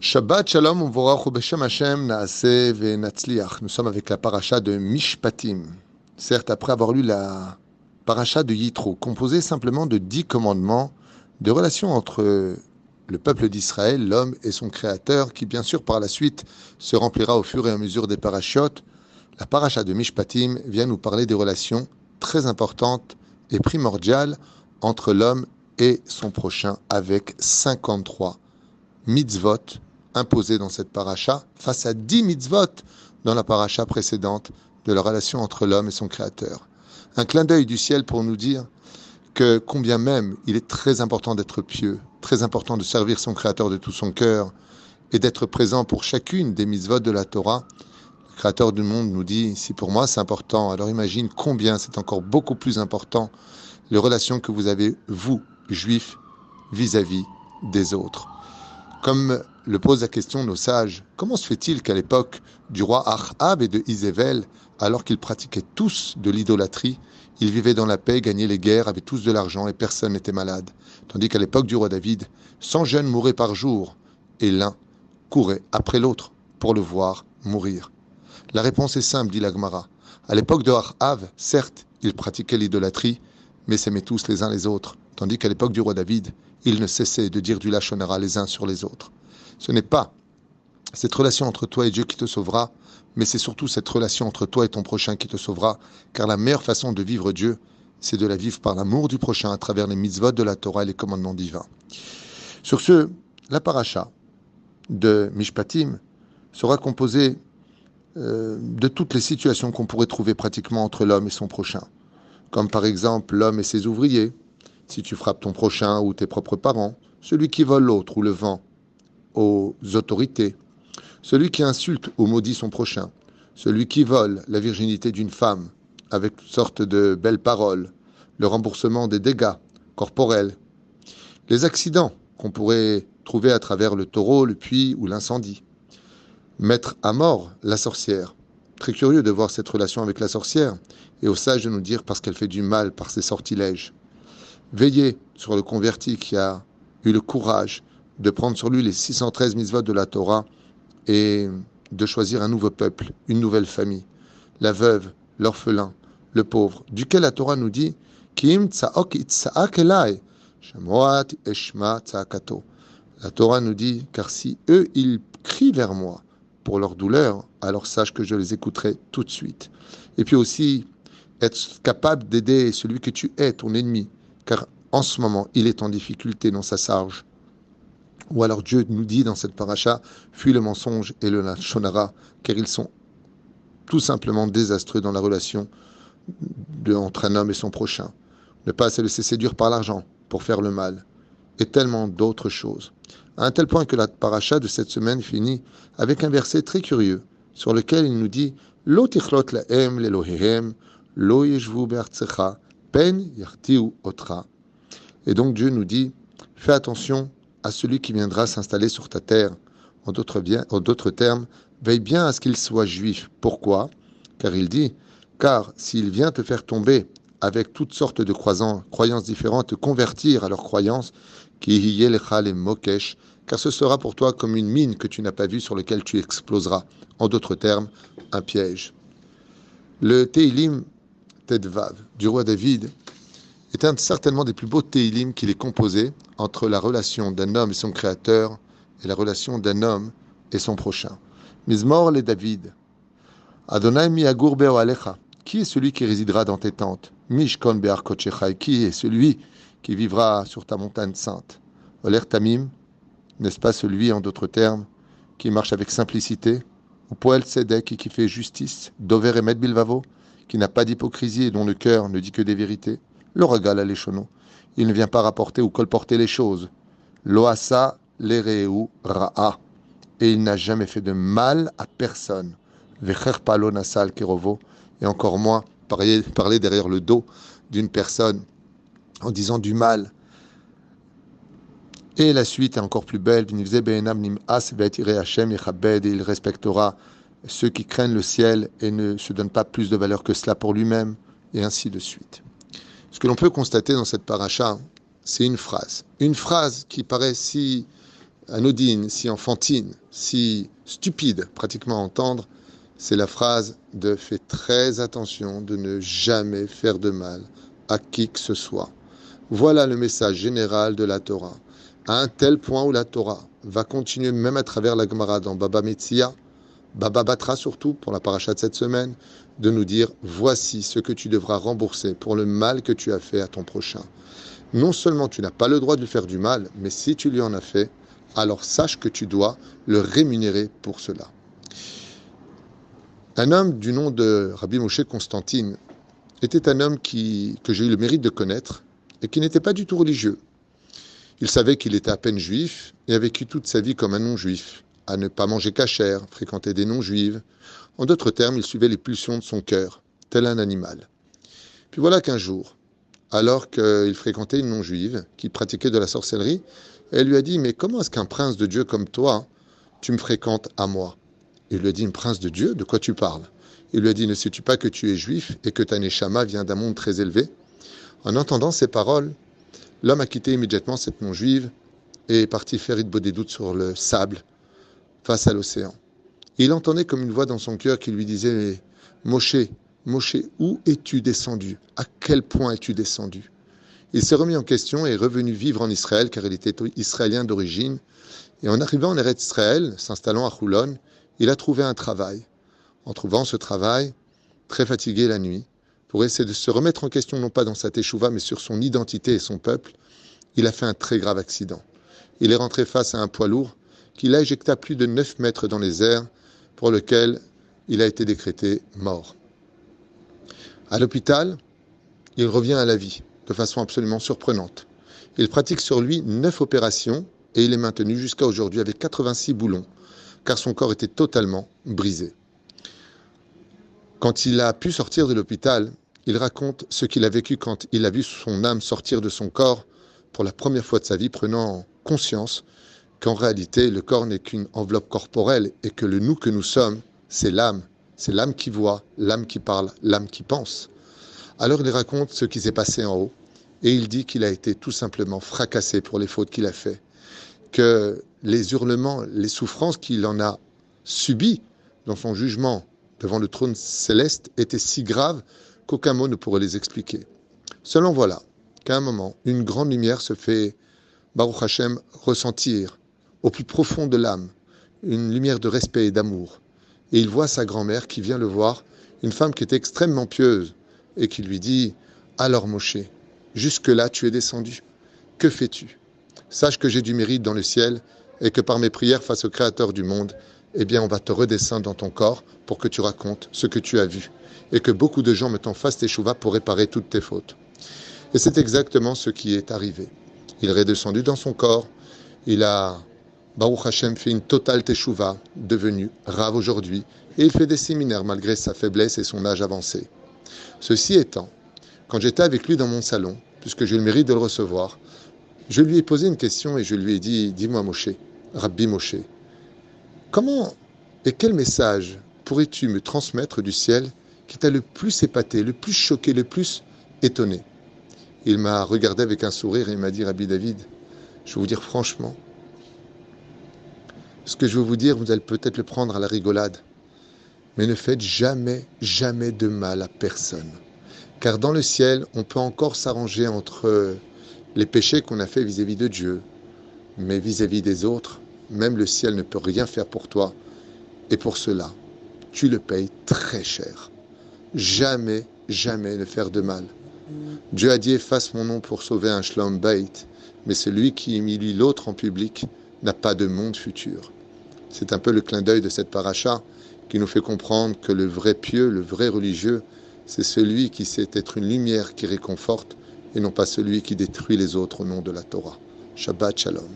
Shabbat Shalom Uvorach Ubeshem Hashem Naaseh Ve'Natzliach. Nous sommes avec la paracha de Mishpatim. Certes, après avoir lu la paracha de Yitro, composée simplement de 10 commandements de relations entre le peuple d'Israël, l'homme et son créateur, qui bien sûr par la suite se remplira au fur et à mesure des parachiotes, la paracha de Mishpatim vient nous parler des relations très importantes et primordiales entre l'homme et son prochain, avec 53 mitzvot imposés dans cette paracha, face à 10 mitzvot dans la paracha précédente de la relation entre l'homme et son créateur. Un clin d'œil du ciel pour nous dire que combien même il est très important d'être pieux, très important de servir son créateur de tout son cœur et d'être présent pour chacune des mitzvot de la Torah. Le créateur du monde nous dit, si pour moi c'est important, alors imagine combien c'est encore beaucoup plus important les relations que vous avez, vous, juifs, vis-à-vis des autres. Comme le posent la question nos sages, comment se fait-il qu'à l'époque du roi Achab et de Izével, alors qu'ils pratiquaient tous de l'idolâtrie, ils vivaient dans la paix, gagnaient les guerres, avaient tous de l'argent et personne n'était malade, tandis qu'à l'époque du roi David, 100 jeunes mouraient par jour et l'un courait après l'autre pour le voir mourir. La réponse est simple, dit la Gemara. À l'époque de Achab, certes, ils pratiquaient l'idolâtrie, mais s'aimaient tous les uns les autres, tandis qu'à l'époque du roi David, ils ne cessaient de dire du lachon hara les uns sur les autres. Ce n'est pas cette relation entre toi et Dieu qui te sauvera, mais c'est surtout cette relation entre toi et ton prochain qui te sauvera, car la meilleure façon de vivre Dieu, c'est de la vivre par l'amour du prochain à travers les mitzvot de la Torah et les commandements divins. Sur ce, la paracha de Mishpatim sera composée de toutes les situations qu'on pourrait trouver pratiquement entre l'homme et son prochain, comme par exemple l'homme et ses ouvriers, si tu frappes ton prochain ou tes propres parents, celui qui vole l'autre ou le vend aux autorités, celui qui insulte ou maudit son prochain, celui qui vole la virginité d'une femme avec toutes sortes de belles paroles, le remboursement des dégâts corporels, les accidents qu'on pourrait trouver à travers le taureau, le puits ou l'incendie, mettre à mort la sorcière. Très curieux de voir cette relation avec la sorcière et aux sages de nous dire parce qu'elle fait du mal par ses sortilèges. Veillez sur le converti qui a eu le courage de prendre sur lui les 613 mitzvot de la Torah et de choisir un nouveau peuple, une nouvelle famille, la veuve, l'orphelin, le pauvre, duquel la Torah nous dit Kim tsaok itsaak elai, shamoat eshma tsaakato. La Torah nous dit car si eux ils crient vers moi pour leur douleur, alors sache que je les écouterai tout de suite. Et puis aussi être capable d'aider celui que tu es, ton ennemi, car en ce moment, il est en difficulté dans sa charge. Ou alors Dieu nous dit dans cette paracha, fuis le mensonge et le lachon hara, car ils sont tout simplement désastreux dans la relation entre un homme et son prochain. Ne pas se laisser séduire par l'argent pour faire le mal, et tellement d'autres choses. À un tel point que la paracha de cette semaine finit avec un verset très curieux, sur lequel il nous dit « Lo tichlot lahem lelohehem, lo yeshvu be'artsecha, pen yartiu otra » Et donc Dieu nous dit, fais attention à celui qui viendra s'installer sur ta terre. En d'autres termes, veille bien à ce qu'il soit juif. Pourquoi ? Car il dit, car s'il vient te faire tomber avec toutes sortes de croyances différentes, te convertir à leurs croyances, car ce sera pour toi comme une mine que tu n'as pas vue sur laquelle tu exploseras. En d'autres termes, un piège. Le Teilim Tedvav du roi David est certainement des plus beaux Teilim qu'il ait composé entre la relation d'un homme et son créateur et la relation d'un homme et son prochain. Mizmor le David. Adonai mi agur be'oalecha. Qui est celui qui résidera dans tes tentes? Mishkon be'ar kochecha. Qui est celui qui vivra sur ta montagne sainte? Oler tamim, n'est-ce pas celui, en d'autres termes, qui marche avec simplicité? Ou poel tzedek, qui fait justice? Dover emet bilvavo, qui n'a pas d'hypocrisie et dont le cœur ne dit que des vérités? Le regal à l'échono. Il ne vient pas rapporter ou colporter les choses. Loasa l'ereu ra'a. Et il n'a jamais fait de mal à personne. Vecher palo nasal kerovo. Et encore moins parler derrière le dos d'une personne en disant du mal. Et la suite est encore plus belle. Et il respectera ceux qui craignent le ciel et ne se donnent pas plus de valeur que cela pour lui-même. Et ainsi de suite. Ce que l'on peut constater dans cette paracha, c'est une phrase qui paraît si anodine, si enfantine, si stupide pratiquement à entendre, c'est la phrase de fais très attention de ne jamais faire de mal à qui que ce soit. Voilà le message général de la Torah. À un tel point où la Torah va continuer même à travers la Gemara dans Baba Metzia, Baba Batra surtout, pour la paracha de cette semaine, de nous dire voici ce que tu devras rembourser pour le mal que tu as fait à ton prochain. Non seulement tu n'as pas le droit de lui faire du mal, mais si tu lui en as fait, alors sache que tu dois le rémunérer pour cela. Un homme du nom de Rabbi Moshe Constantine était un homme que j'ai eu le mérite de connaître et qui n'était pas du tout religieux. Il savait qu'il était à peine juif et a vécu toute sa vie comme un non-juif, à ne pas manger cachère, fréquenter des non-juives. En d'autres termes, il suivait les pulsions de son cœur, tel un animal. Puis voilà qu'un jour, alors qu'il fréquentait une non-juive qui pratiquait de la sorcellerie, elle lui a dit « Mais comment est-ce qu'un prince de Dieu comme toi, tu me fréquentes à moi ?» Il lui a dit « Un prince de Dieu, de quoi tu parles ?» Il lui a dit « Ne sais-tu pas que tu es juif et que ta neshama vient d'un monde très élevé ?» En entendant ces paroles, l'homme a quitté immédiatement cette non-juive et est parti faire une des doutes sur le sable face à l'océan. Il entendait comme une voix dans son cœur qui lui disait « Moshe, Moshe, où es-tu descendu? À quel point es-tu descendu ?» Il s'est remis en question et est revenu vivre en Israël car il était israélien d'origine. Et en arrivant en Eretz Israël, s'installant à Choulon, il a trouvé un travail. En trouvant ce travail, très fatigué la nuit, pour essayer de se remettre en question non pas dans sa teshuva mais sur son identité et son peuple, il a fait un très grave accident. Il est rentré face à un poids lourd qui l'a éjecté à plus de 9 mètres dans les airs, pour lequel il a été décrété mort. À l'hôpital, il revient à la vie de façon absolument surprenante. Il pratique sur lui 9 opérations et il est maintenu jusqu'à aujourd'hui avec 86 boulons, car son corps était totalement brisé. Quand il a pu sortir de l'hôpital, il raconte ce qu'il a vécu quand il a vu son âme sortir de son corps pour la première fois de sa vie, prenant conscience qu'en réalité, le corps n'est qu'une enveloppe corporelle et que le nous que nous sommes, c'est l'âme. C'est l'âme qui voit, l'âme qui parle, l'âme qui pense. Alors il raconte ce qui s'est passé en haut et il dit qu'il a été tout simplement fracassé pour les fautes qu'il a faites, que les hurlements, les souffrances qu'il en a subies dans son jugement devant le trône céleste étaient si graves qu'aucun mot ne pourrait les expliquer. Seulement voilà qu'à un moment, une grande lumière se fait, Baruch Hashem, ressentir au plus profond de l'âme, une lumière de respect et d'amour. Et il voit sa grand-mère qui vient le voir, une femme qui était extrêmement pieuse, et qui lui dit « Alors Moshe, jusque-là tu es descendu, que fais-tu? Sache que j'ai du mérite dans le ciel, et que par mes prières face au Créateur du monde, eh bien on va te redescendre dans ton corps pour que tu racontes ce que tu as vu, et que beaucoup de gens mettent en face tes chouvas pour réparer toutes tes fautes. » Et c'est exactement ce qui est arrivé. Il est redescendu dans son corps, il a, Baruch Hashem, fait une totale teshuva, devenu Rav aujourd'hui, et il fait des séminaires malgré sa faiblesse et son âge avancé. Ceci étant, quand j'étais avec lui dans mon salon, puisque j'ai le mérite de le recevoir, je lui ai posé une question et je lui ai dit « Dis-moi Moshe, Rabbi Moshe, comment et quel message pourrais-tu me transmettre du ciel qui t'a le plus épaté, le plus choqué, le plus étonné ?» Il m'a regardé avec un sourire et il m'a dit « Rabbi David, je vais vous dire franchement, ce que je vais vous dire, vous allez peut-être le prendre à la rigolade, mais ne faites jamais, jamais de mal à personne. Car dans le ciel, on peut encore s'arranger entre les péchés qu'on a fait vis-à-vis de Dieu, mais vis-à-vis des autres, même le ciel ne peut rien faire pour toi. Et pour cela, tu le payes très cher. Jamais, jamais ne faire de mal. Dieu a dit « Efface mon nom pour sauver un shlom bait », mais celui qui humilie l'autre en public n'a pas de monde futur. C'est un peu le clin d'œil de cette paracha qui nous fait comprendre que le vrai pieux, le vrai religieux, c'est celui qui sait être une lumière qui réconforte et non pas celui qui détruit les autres au nom de la Torah. Shabbat Shalom.